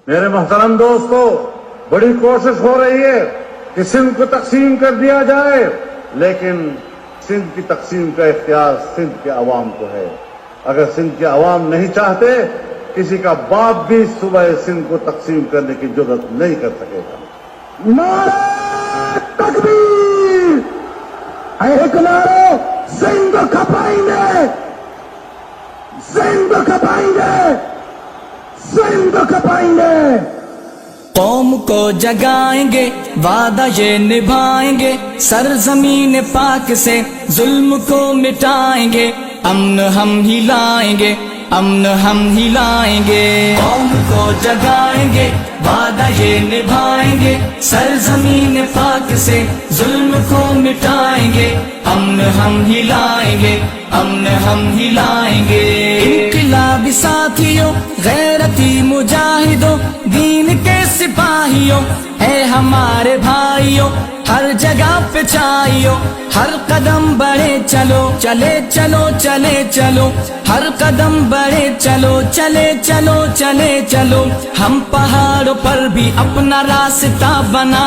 میرے محترم دوستو، بڑی کوشش ہو رہی ہے کہ سندھ کو تقسیم کر دیا جائے، لیکن سندھ کی تقسیم کا اختیار سندھ کے عوام کو ہے۔ اگر سندھ کے عوام نہیں چاہتے، کسی کا باپ بھی صوبہ سندھ کو تقسیم کرنے کی جرات نہیں کر سکے گا۔ نعرہ تکبیر! ایک نعرہ سندھ کھپائیں گے، سندھ کھپائیں گے، سندھ کھپائیں گے۔ قوم کو جگائیں گے، وعدہ یہ نبھائیں گے، سرزمین پاک سے ظلم کو مٹائیں گے، امن ہم ہی لائیں گے، امن ہم ہی لائیں گے۔ قوم کو جگائیں گے، وعدہ یہ نبھائیں گے، سرزمین پاک سے ظلم کو مٹائیں گے، امن ہم ہی لائیں گے، امن ہم ہی لائیں گے۔ انقلابی ساتھیوں، غیرتی مجاہدوں، دین کے سپاہیوں، اے ہمارے بھائیوں، ہر جگہ پہ چاہیو، ہر قدم بڑھے چلو، چلے چلو چلے چلو، ہر قدم بڑھے چلو، چلے چلو چلے چلو، ہم پہاڑوں پر بھی اپنا راستہ بنا